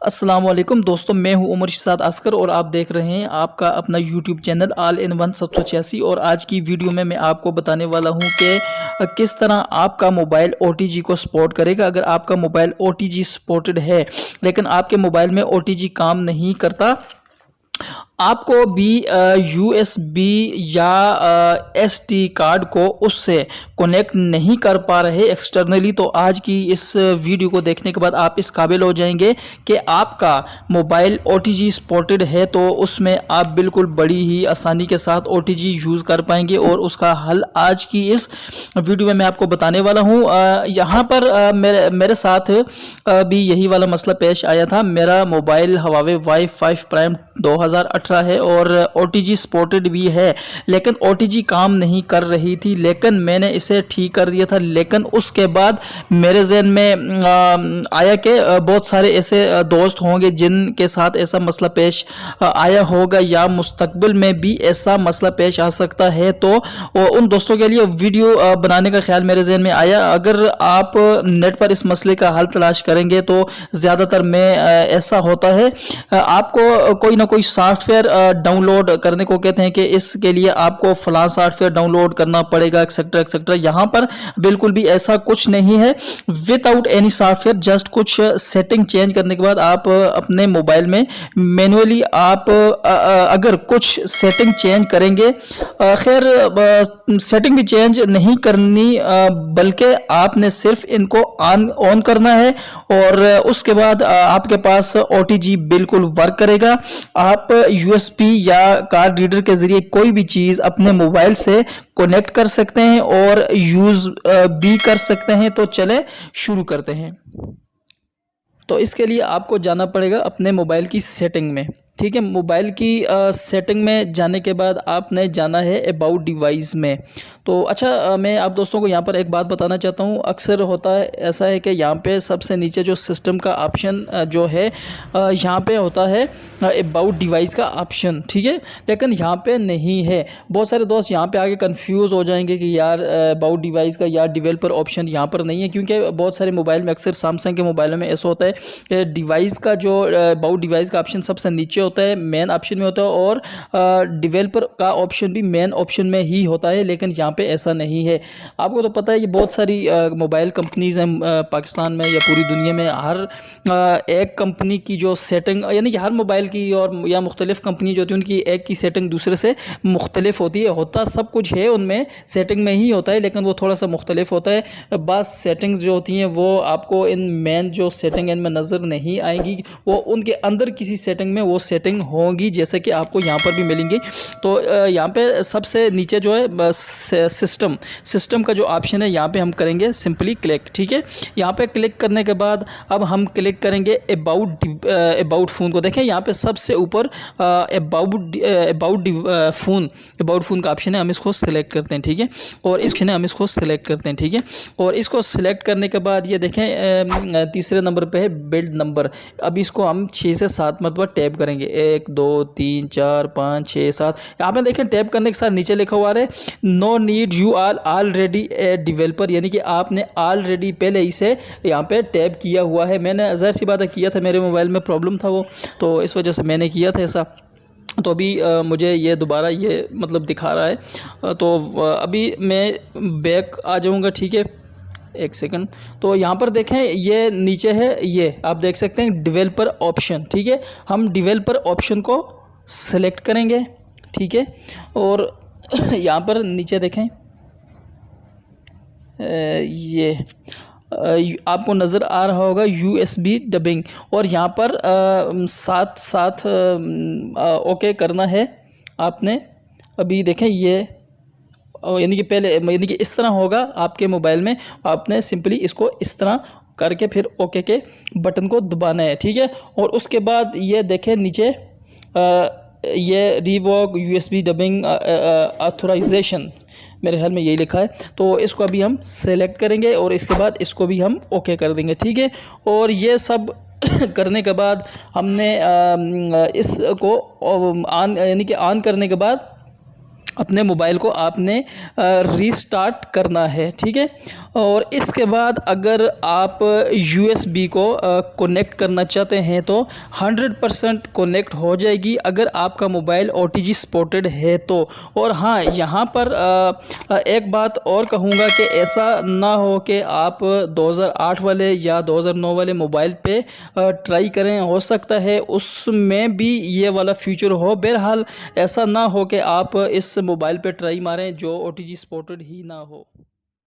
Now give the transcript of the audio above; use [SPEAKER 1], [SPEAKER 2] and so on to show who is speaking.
[SPEAKER 1] अस्सलामुअलैकुम दोस्तों, मैं हूं उमर शाद अस्कर और आप देख रहे हैं आपका अपना YouTube channel all in one 786। और आज की वीडियो में मैं आपको बताने वाला हूं कि किस तरह आपका मोबाइल OTG को सपोर्ट करेगा। अगर आपका मोबाइल OTG सपोर्टेड है लेकिन आपके मोबाइल में OTG काम नहीं करता, आपको भी USB या SD कार्ड को उससे कनेक्ट नहीं कर पा रहे एक्सटर्नली, तो आज की इस वीडियो को देखने के बाद आप इस काबिल हो जाएंगे कि आपका मोबाइल OTG सपोर्टेड है, तो उसमें आप बिल्कुल बड़ी ही आसानी के साथ OTG यूज़ कर पाएंगे। और उसका हल आज की इस वीडियो में मैं आपको बताने वाला हूँ। यहाँ पर मेरे साथ भी यही वाला मसला पेश आया था। मेरा मोबाइल Huawei Y5 Prime 2018 है और OTG सपोर्टेड भी है, लेकिन OTG काम नहीं कर रही थी, लेकिन मैंने इसे ठीक कर दिया था। लेकिन उसके बाद मेरे जहन में आया कि बहुत सारे ऐसे दोस्त होंगे जिनके साथ ऐसा मसला पेश आया होगा या मुस्तकबिल में भी ऐसा मसला पेश आ सकता है, तो उन दोस्तों के लिए वीडियो बनाने का ख्याल मेरे जहन में आया। अगर आप नेट पर इस मसले का हल तलाश करेंगे तो ज़्यादातर में ऐसा होता है, आपको कोई ना कोई सॉफ्टवेयर डाउनलोड करने को कहते हैं कि इसके लिए आपको फलां सॉफ्टवेयर डाउनलोड करना पड़ेगा एक्सेट्रा एक्सेट्रा। यहाँ पर बिल्कुल भी ऐसा कुछ नहीं है। विदाउट एनी सॉफ्टवेयर, जस्ट कुछ सेटिंग चेंज करने के बाद आप अपने मोबाइल में मैन्युअली आप अगर कुछ सेटिंग चेंज करेंगे, खैर सेटिंग भी चेंज नहीं करनी, बल्कि आपने सिर्फ इनको ऑन करना है और उसके बाद आपके पास OTG बिल्कुल वर्क करेगा। आप USB या कार्ड रीडर के जरिए कोई भी चीज़ अपने मोबाइल से कनेक्ट कर सकते हैं और यूज़ भी कर सकते हैं। तो चले शुरू करते हैं। तो इसके लिए आपको जाना पड़ेगा अपने मोबाइल की सेटिंग में। ठीक है, मोबाइल की सेटिंग में जाने के बाद आपने जाना है अबाउट डिवाइस में। तो अच्छा, मैं आप दोस्तों को यहाँ पर एक बात बताना चाहता हूँ। अक्सर होता है ऐसा है कि यहाँ पे सबसे नीचे जो सिस्टम का ऑप्शन जो है, यहाँ पे होता है अबाउट डिवाइस का ऑप्शन, ठीक है, लेकिन यहाँ पे नहीं है। बहुत सारे दोस्त यहाँ पे आके कंफ्यूज हो जाएंगे कि यार अबाउट डिवाइस का या डेवलपर ऑप्शन यहाँ पर नहीं है, क्योंकि बहुत सारे मोबाइल में, अक्सर सैमसंग के मोबाइलों में ऐसा होता है कि डिवाइस का जो अबाउट डिवाइस का ऑप्शन सबसे नीचे होता है, मेन ऑप्शन में होता है, और डेवलपर का ऑप्शन भी मेन ऑप्शन में ही होता है, लेकिन यहाँ पे ऐसा नहीं है। आपको तो पता है कि बहुत सारी मोबाइल कंपनीज़ हैं पाकिस्तान में या पूरी दुनिया में। हर एक कंपनी की जो सेटिंग, यानी कि हर मोबाइल की और या मुख्तलिफ कंपनी जो होती है उनकी एक की सेटिंग दूसरे से मुख्तलिफ होती है। होता सब कुछ है उनमें सेटिंग में ही होता है, लेकिन वो थोड़ा सा मुख्तलिफ होता है। बस सेटिंग्स जो होती हैं वो आपको इन मेन जो सेटिंग इनमें नज़र नहीं आएंगी, वो उनके अंदर किसी सेटिंग में वो सेटिंग होंगी, जैसे कि आपको यहाँ पर भी मिलेंगी। तो यहाँ पे सबसे नीचे जो है सिस्टम का जो ऑप्शन है, यहाँ पे हम करेंगे सिंपली क्लिक। ठीक है, यहाँ पे क्लिक करने के बाद अब हम क्लिक करेंगे अबाउट फ़ोन को। देखें यहाँ पे सबसे ऊपर अबाउट फ़ोन का ऑप्शन है, हम इसको सिलेक्ट करते हैं। ठीक है, और इसने हम इसको सिलेक्ट करते हैं। ठीक है, और इसको सिलेक्ट करने के बाद ये देखें तीसरे नंबर पे है बिल्ड नंबर। अब इसको हम 6 से 7 मरतबा टैप करेंगे, 1 2 3 4 5 6 7। यहाँ पे देखें टैप करने के साथ नीचे लिखा हुआ है no need, you are already a developer, यानी कि आपने ऑलरेडी पहले इसे यहाँ पे टैप किया हुआ है। मैंने ज़ाहिर सी बात है किया था, मेरे मोबाइल में प्रॉब्लम था वो, तो इस वजह से मैंने किया था ऐसा। तो अभी मुझे ये दोबारा ये मतलब दिखा रहा है, तो अभी मैं बैक आ जाऊँगा। ठीक है, एक सेकंड। तो यहाँ पर देखें ये नीचे है, ये आप देख सकते हैं डेवलपर ऑप्शन। ठीक है, हम डेवलपर ऑप्शन को सेलेक्ट करेंगे। ठीक है, और यहाँ पर नीचे देखें ये आपको नज़र आ रहा होगा USB डबिंग, और यहाँ पर साथ साथ ओके करना है आपने। अभी देखें ये यानी कि पहले यानी कि इस तरह होगा आपके मोबाइल में, आपने सिंपली इसको इस तरह करके फिर ओके के बटन को दबाना है। ठीक है, और उसके बाद ये देखें नीचे ये रिवोक USB डबिंग ऑथराइजेशन, मेरे ख्याल में यही लिखा है। तो इसको अभी हम सेलेक्ट करेंगे और इसके बाद इसको भी हम ओके कर देंगे। ठीक है, और ये सब करने के बाद हमने इसको ऑन यानी कि ऑन करने के बाद अपने मोबाइल को आपने रीस्टार्ट करना है, ठीक है। और इसके बाद अगर आप USB को कनेक्ट करना चाहते हैं तो 100% कनेक्ट हो जाएगी अगर आपका मोबाइल OTG सपोर्टेड है तो। और हाँ, यहाँ पर एक बात और कहूँगा कि ऐसा ना हो कि आप 2008 वाले या 2009 वाले मोबाइल पे ट्राई करें, हो सकता है उसमें भी ये वाला फीचर हो। बहरहाल ऐसा ना हो कि आप इस मोबाइल पे ट्राई मारें जो OTG सपोर्टेड ही ना हो।